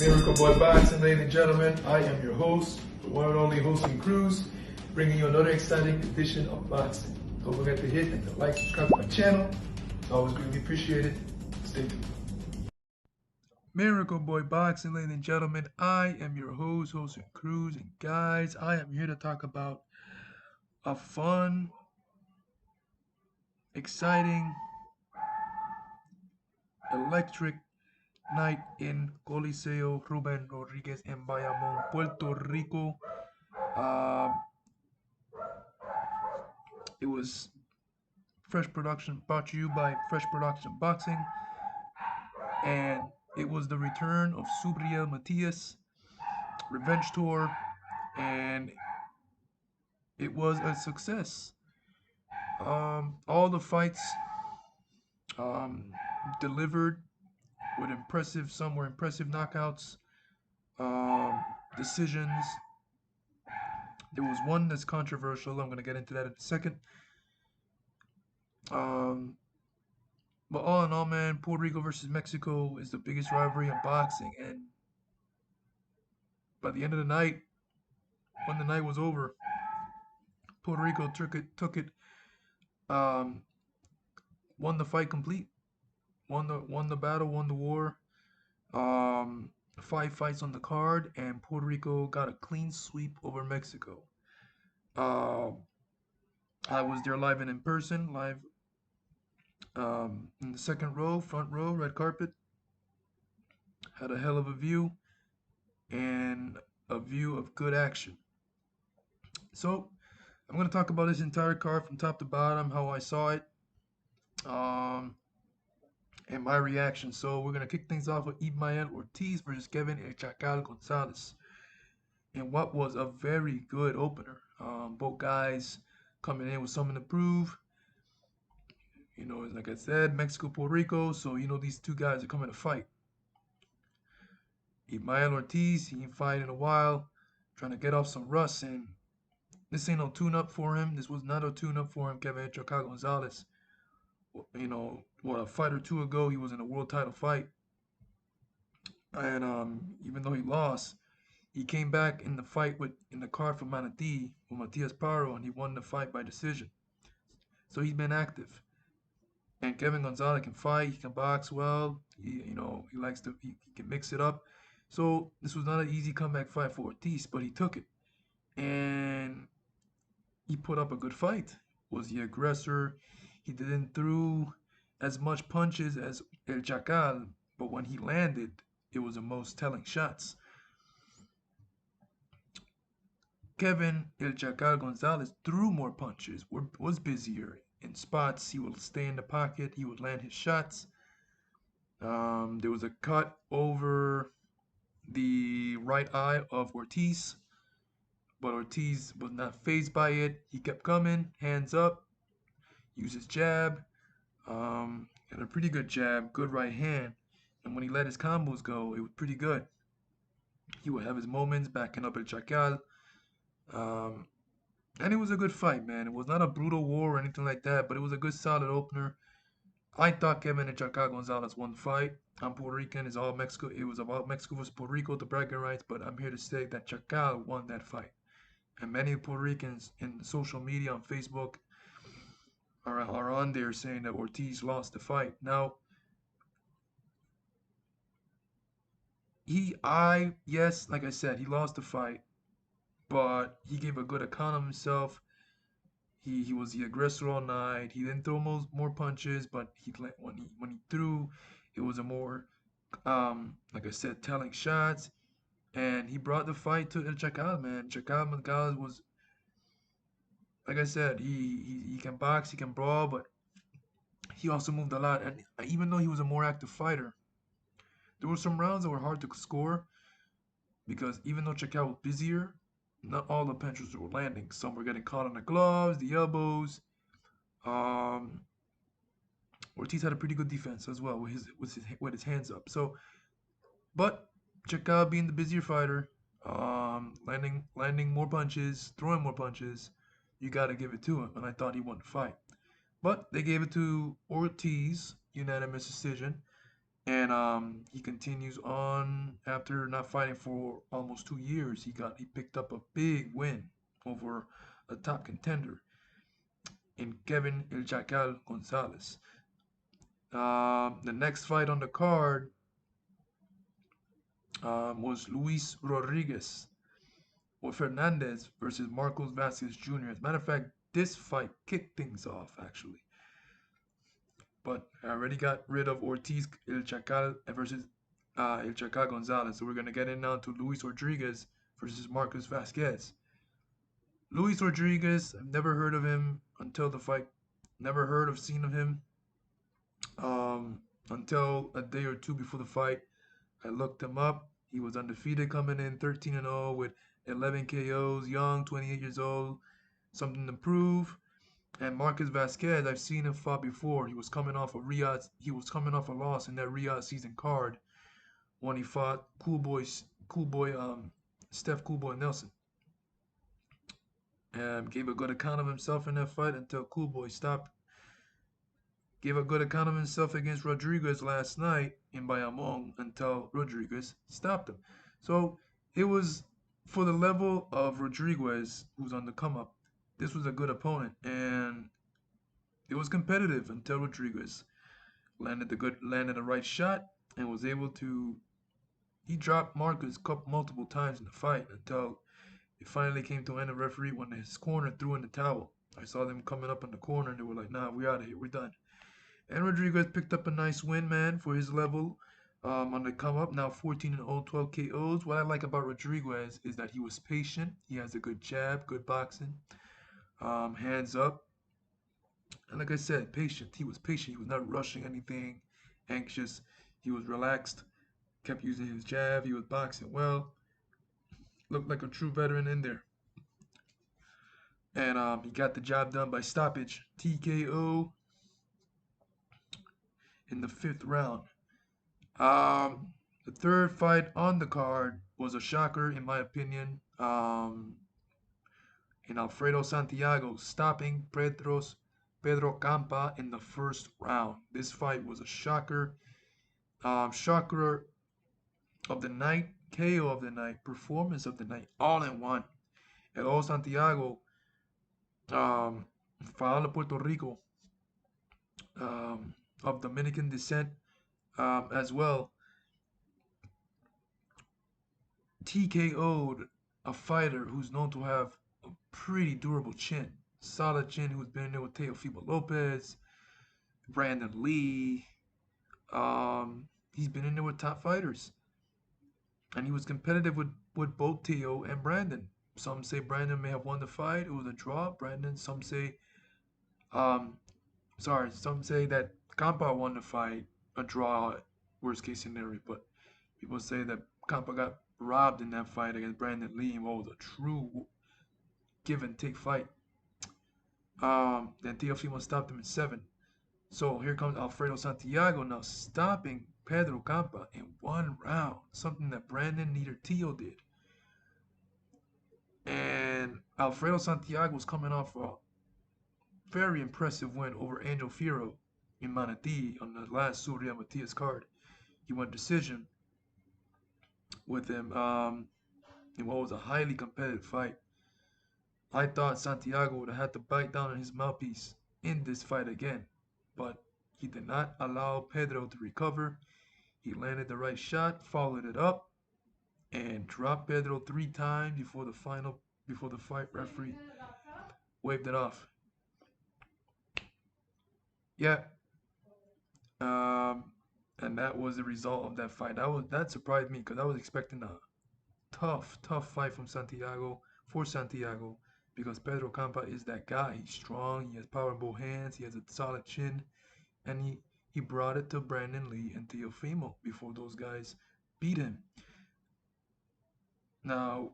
Miracle Boy Boxing, ladies and gentlemen. I am your host, the one and only hosting Cruz, bringing you another exciting edition of boxing. Don't forget to hit and like, subscribe to my channel. It's always greatly appreciated. Stay tuned. Miracle Boy Boxing, ladies and gentlemen. I am your host, hosting Cruz, and guys, I am here to talk about a fun, exciting, electric night in Coliseo Ruben Rodriguez in Bayamon, Puerto Rico. It was Fresh Production, brought to you by Fresh Production Boxing, and it was the return of Subriel Matias Revenge Tour, and it was a success. All the fights delivered with some were impressive knockouts, decisions. There was one that's controversial. I'm going to get into that in a second. But all in all, man, Puerto Rico versus Mexico is the biggest rivalry in boxing. And by the end of the night, when the night was over, Puerto Rico took it, won the fight complete, won the battle, won the war. 5 fights on the card, and Puerto Rico got a clean sweep over Mexico. I was there live and in person, live in the second row, front row, red carpet. Had a hell of a view and a view of good action. So I'm going to talk about this entire card from top to bottom, how I saw it, and my reaction. So we're going to kick things off with Ismael Ortiz versus Kevin El Chacal Gonzalez, and what was a very good opener. Both guys coming in with something to prove. You know, like I said, Mexico, Puerto Rico, so you know these two guys are coming to fight. Ismael Ortiz, he ain't fight in a while, trying to get off some rust, and this ain't no tune-up for him. This was not a tune-up for him, Kevin El Chacal Gonzalez. You know, a fight or two ago, he was in a world title fight, and even though he lost, he came back in the fight in the card for Manatee with Matias Paro, and he won the fight by decision. So he's been active. And Kevin Gonzalez can fight, he can box well, he can mix it up. So this was not an easy comeback fight for Ortiz, but he took it. And he put up a good fight. Was the aggressor. He didn't throw as much punches as El Chacal, but when he landed, it was the most telling shots. Kevin El Chacal Gonzalez threw more punches, was busier in spots. He would stay in the pocket, he would land his shots. There was a cut over the right eye of Ortiz, but Ortiz was not fazed by it. He kept coming, hands up, used his jab, had a pretty good jab, good right hand, and when he let his combos go, it was pretty good. He would have his moments backing up El Chacal. And it was a good fight, man. It was not a brutal war or anything like that, but it was a good, solid opener. I thought Kevin and Chacal Gonzalez won the fight. I'm Puerto Rican. It's all Mexico. It was about Mexico versus Puerto Rico, the bragging rights, but I'm here to say that Chacal won that fight. And many Puerto Ricans in social media, on Facebook, are on there saying that Ortiz lost the fight. Now, yes, like I said, he lost the fight, but he gave a good account of himself. He was the aggressor all night. He didn't throw more punches, but when he threw, it was a more like I said, telling shots, and he brought the fight to El Chacal, man. Chacal Gonzalez was, like I said, he can box, he can brawl, but he also moved a lot. And even though he was a more active fighter, there were some rounds that were hard to score because even though Chacal was busier, not all the punches were landing. Some were getting caught on the gloves, the elbows. Ortiz had a pretty good defense as well with his hands up. So, but Chacal being the busier fighter, landing more punches, throwing more punches, you got to give it to him. And I thought he won the fight, but they gave it to Ortiz, unanimous decision. And he continues on after not fighting for almost 2 years. He picked up a big win over a top contender in Kevin El Chacal Gonzalez. The next fight on the card was Luis Rodriguez or Fernandez versus Marcos Vasquez Jr. As a matter of fact, this fight kicked things off actually. But I already got rid of Ortiz El Chacal versus El Chacal Gonzalez. So we're gonna get in now to Luis Rodriguez versus Marcos Vasquez. Luis Rodriguez, I've never heard of him until the fight. Never heard of seen of him um, until a day or two before the fight. I looked him up. He was undefeated coming in 13-0 with 11 KOs, young, 28 years old, something to prove. And Marcus Vasquez, I've seen him fought before. He was coming off a loss in that Riyadh season card when he fought Cool Boy, Steph Cool Boy Nelson. Gave a good account of himself in that fight until Cool Boy stopped. Gave a good account of himself against Rodriguez last night in Bayamon until Rodriguez stopped him. So it was for the level of Rodriguez, who's on the come up. This was a good opponent, and it was competitive until Rodriguez landed the right shot and was able to. He dropped Marcus Cup multiple times in the fight until it finally came to an end of referee when his corner threw in the towel. I saw them coming up in the corner and they were like, "Nah, we're out of here. We're done." And Rodriguez picked up a nice win, man, for his level. On the come up, now 14-0, 12 KOs. What I like about Rodriguez is that he was patient. He has a good jab, good boxing, hands up. And like I said, patient. He was patient. He was not rushing anything, anxious. He was relaxed, kept using his jab. He was boxing well. Looked like a true veteran in there. And he got the job done by stoppage. TKO in the fifth round. The third fight on the card was a shocker, in my opinion. In Alfredo Santiago stopping Pedro Campa in the first round. This fight was a shocker. Shocker of the night, KO of the night, performance of the night, all in one. Hello Santiago, um, Fala Puerto Rico, of Dominican descent as well. TKO'd a fighter who's known to have a pretty durable chin. Solid chin, who's been in there with Teofimo Lopez, Brandon Lee. He's been in there with top fighters. And he was competitive with both Teo and Brandon. Some say Brandon may have won the fight. It was a draw. Brandon, um, some say that Campa won the fight, a draw, worst case scenario. But people say that Campa got robbed in that fight against Brandon Lee in what was a true give and take fight. Then Teofimo stopped him in 7. So here comes Alfredo Santiago now stopping Pedro Campa in 1 round, something that Brandon neither Teo did. And Alfredo Santiago was coming off a very impressive win over Angel Fierro in Manatee on the last Subriel Matias card. He went decision with him in what was a highly competitive fight. I thought Santiago would have had to bite down on his mouthpiece in this fight again, but he did not allow Pedro to recover. He landed the right shot, followed it up, and dropped Pedro 3 times before the fight referee waved it off. Yeah, um, and that was the result of that fight. That surprised me because I was expecting a tough fight from Santiago, because Pedro Campa is that guy. He's strong. He has power in both hands. He has a solid chin, and he brought it to Brandon Lee and Teofimo before those guys beat him. Now,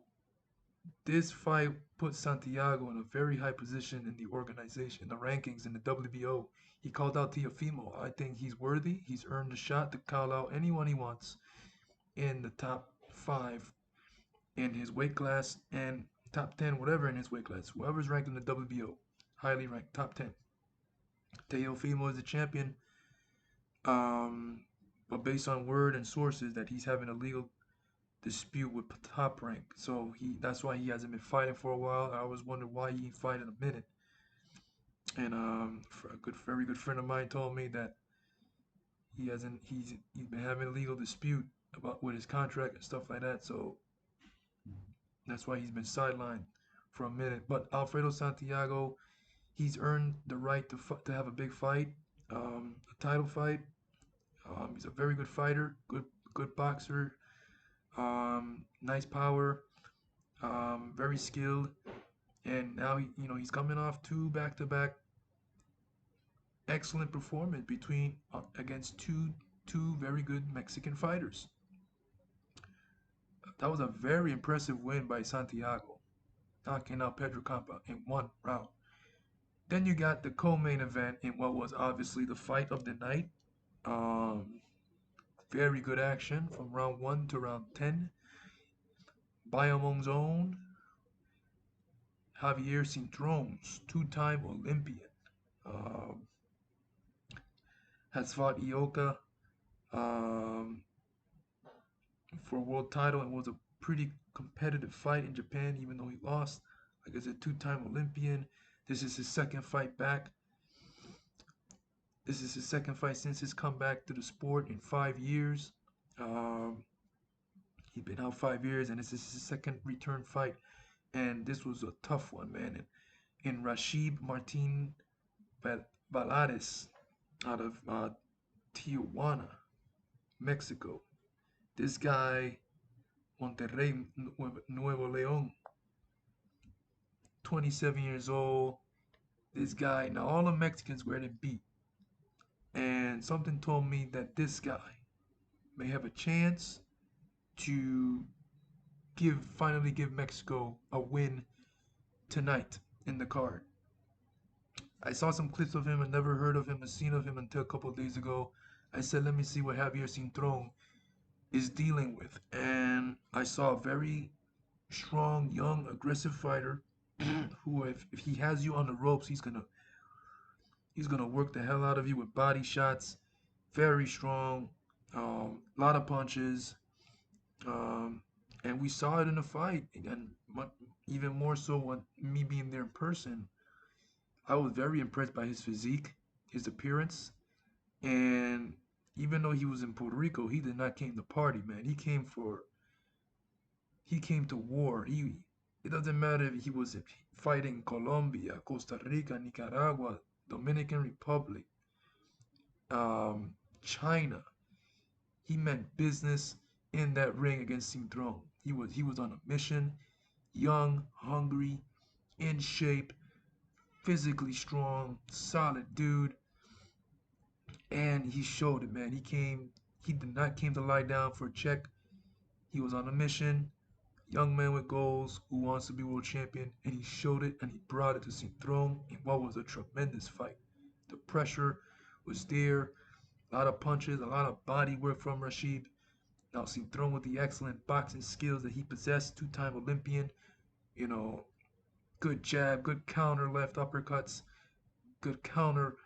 this fight put Santiago in a very high position in the organization, the rankings in the WBO. He called out Teofimo. I think he's worthy. He's earned the shot to call out anyone he wants in the top 5 in his weight class and top 10, whatever in his weight class. Whoever's ranked in the WBO, highly ranked, top 10. Teofimo is the champion. Um, but based on word and sources that he's having a legal dispute with Top Rank. So that's why he hasn't been fighting for a while. I was wondering why he ain't fight in a minute. And very good friend of mine told me that he's been having a legal dispute about with his contract and stuff like that. So that's why he's been sidelined for a minute. But Alfredo Santiago, he's earned the right to have a big fight, a title fight. He's a very good fighter, good boxer, nice power, very skilled, and now he's coming off two back-to-back excellent performance between against two very good Mexican fighters. That was a very impressive win by Santiago, knocking out Pedro Campa in one round. Then you got the co-main event in what was obviously the fight of the night. Um, Very good action from round 1 to round 10. Bayamong's own Javier Cintrones, two-time Olympian, um, has fought Ioka um, for a world title and was a pretty competitive fight in Japan, even though he lost. Like I said, two-time Olympian. This is his second fight back. This is his second fight since his comeback to the sport in 5 years. Um, he's been out 5 years, and this is his second return fight. And this was a tough one, man. In Rashid Martin Valares out of Tijuana, Mexico. This guy, Monterrey, Nuevo León, 27 years old. This guy, now all the Mexicans were getting beat. And something told me that this guy may have a chance to finally give Mexico a win tonight in the card. I saw some clips of him and never heard of him or seen of him until a couple of days ago. I said, let me see what Javier Cintron is dealing with. And I saw a very strong, young, aggressive fighter who, if he has you on the ropes, he's gonna work the hell out of you with body shots. Very strong, lot of punches, um, and we saw it in the fight. And even more so when me being there in person, I was very impressed by his physique, his appearance, and even though he was in Puerto Rico, he did not came to party, man. He came to war. It doesn't matter if he was fighting Colombia, Costa Rica, Nicaragua, Dominican Republic, China. He meant business in that ring against Cintron. He was on a mission, young, hungry, in shape, physically strong, solid dude, and he showed it, man. He did not came to lie down for a check. He was on a mission, young man with goals who wants to be world champion, and he showed it and he brought it to Cintron in what was a tremendous fight. The pressure was there, a lot of punches, a lot of body work from Rashid. Now Cintron with the excellent boxing skills that he possessed, two-time Olympian, you know, good jab, good counter left uppercuts, good counter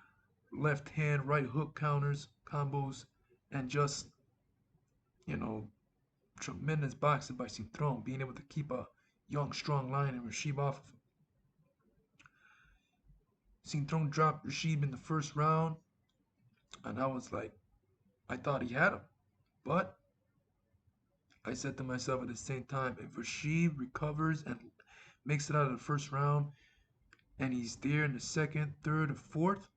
left hand, right hook counters, combos, and just, you know, tremendous boxing by Cintron, being able to keep a young, strong line and Rashid off of him. Cintron dropped Rashid in the first round, and I was like, I thought he had him. But I said to myself at the same time, if Rashid recovers and makes it out of the first round, and he's there in the second, third, and fourth,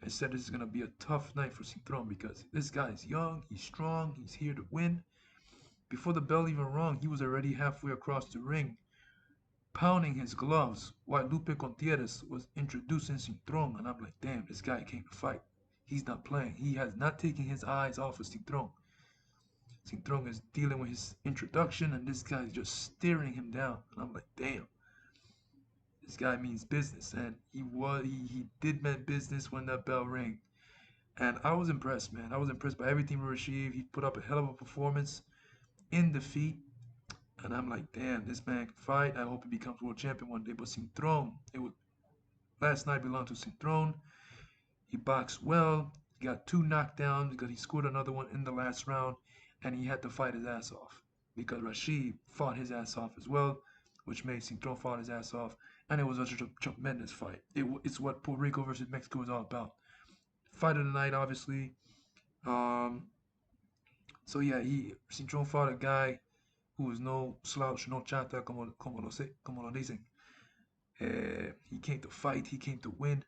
I said this is going to be a tough night for Cintron because this guy is young, he's strong, he's here to win. Before the bell even rung, he was already halfway across the ring, pounding his gloves while Lupe Contreras was introducing Cintron. And I'm like, damn, this guy came to fight. He's not playing. He has not taken his eyes off of Cintron. Cintron is dealing with his introduction, and this guy is just staring him down. And I'm like, damn, this guy means business. And he did mean business when that bell rang. And I was impressed, man. I was impressed by everything we received. He put up a hell of a performance in defeat. And I'm like, damn, this man can fight. I hope he becomes world champion one day. But Cintron, last night belonged to Cintron. He boxed well. He got 2 knockdowns because he scored another one in the last round, and he had to fight his ass off because Rashid fought his ass off as well, which made Cintron fought his ass off, and it was such a tremendous fight. It's what Puerto Rico versus Mexico is all about. Fight of the night, obviously. Um, so yeah, Cintron fought a guy who was no slouch, no chata, como lo dicen. He came to fight, he came to win,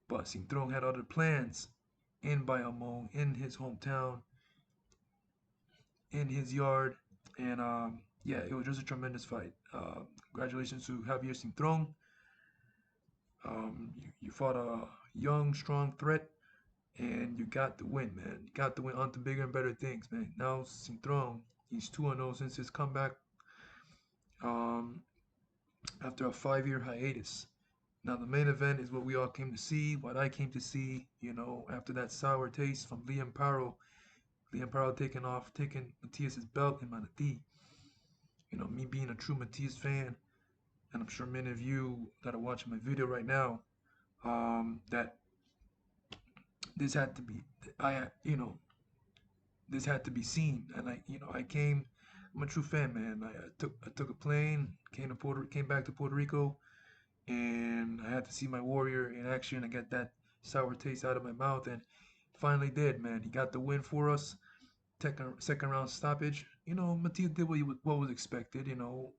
but Cintron had other plans in Bayamon, in his hometown, in his yard, and yeah, it was just a tremendous fight. Congratulations to Javier Cintron. You fought a young, strong threat, and you got the win, man. You got the win on to bigger and better things, man. Now Cintron, he's 2-0 since his comeback. Um, After a 5-year hiatus. Now the main event is what we all came to see, what I came to see, after that sour taste from Liam Paro. Liam Paro taking Matias's belt in Manatee. Me being a true Matias fan, and I'm sure many of you that are watching my video right now, that this had to be, this had to be seen. And I came, I'm a true fan, man. I took a plane, came back to Puerto Rico, and I had to see my warrior in action and get that sour taste out of my mouth, and finally did, man. He got the win for us. Second round stoppage. Matias did what was expected.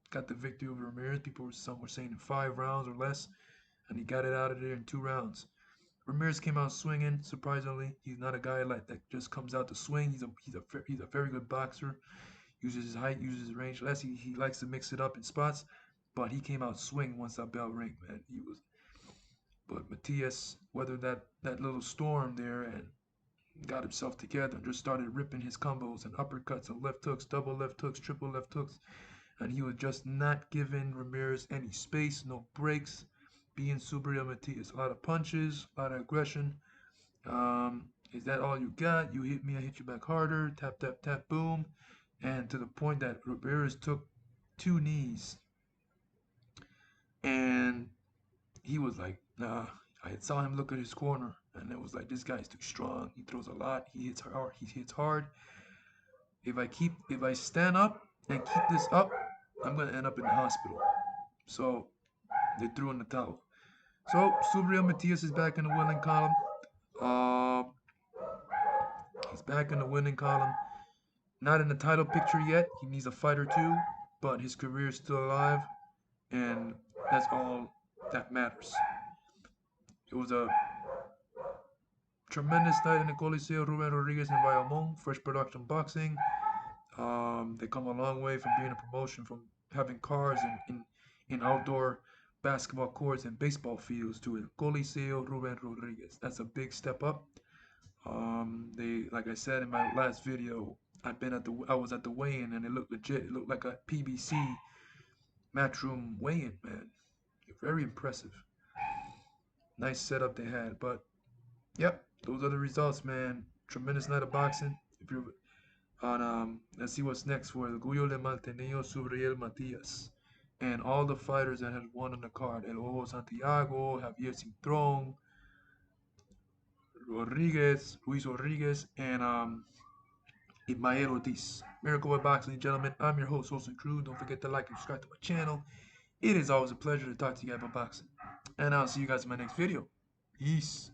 Got the victory over Ramirez. Some were saying in 5 rounds or less, and he got it out of there in 2 rounds. Ramirez came out swinging. Surprisingly, he's not a guy like that just comes out to swing. He's a very good boxer. Uses his height, uses his range. Less he likes to mix it up in spots, but he came out swinging once that bell rang, man. But Matias weathered that little storm there and got himself together and just started ripping his combos and uppercuts and left hooks, double left hooks, triple left hooks, and he was just not giving Ramirez any space, no breaks. Being Subriel Matias, a lot of punches, a lot of aggression. Is that all you got? You hit me, I hit you back harder. Tap, tap, tap, boom. And to the point that Ramirez took 2 knees. And he was like, nah. I saw him look at his corner, and it was like, this guy's too strong. He throws a lot. He hits hard. If I stand up and keep this up, I'm gonna end up in the hospital. So they threw in the towel. So Subriel Matias is back in the winning column. He's back in the winning column. Not in the title picture yet. He needs a fight or two, but his career is still alive, and that's all that matters. It was a tremendous night in the Coliseo Ruben Rodriguez in Bayamon, Fresh Production Boxing. They come a long way from being a promotion, from having cars in outdoor basketball courts and baseball fields to a Coliseo Ruben Rodriguez. That's a big step up. Like I said in my last video, I was at the weigh-in, and it looked legit. It looked like a PBC matchroom weigh-in, man. Very impressive. Nice setup they had, but yep, those are the results, man. Tremendous night of boxing. If you're on, let's see what's next for the Orgullo de Malteneo Subriel Matias and all the fighters that had won on the card: El Ojo Santiago, Javier Cintron, Luis Rodriguez, and Ismael Ortiz. Miracle Boy Boxing, gentlemen. I'm your host, Olsen Crew. Don't forget to like and subscribe to my channel. It is always a pleasure to talk to you guys about boxing. And I'll see you guys in my next video. Peace.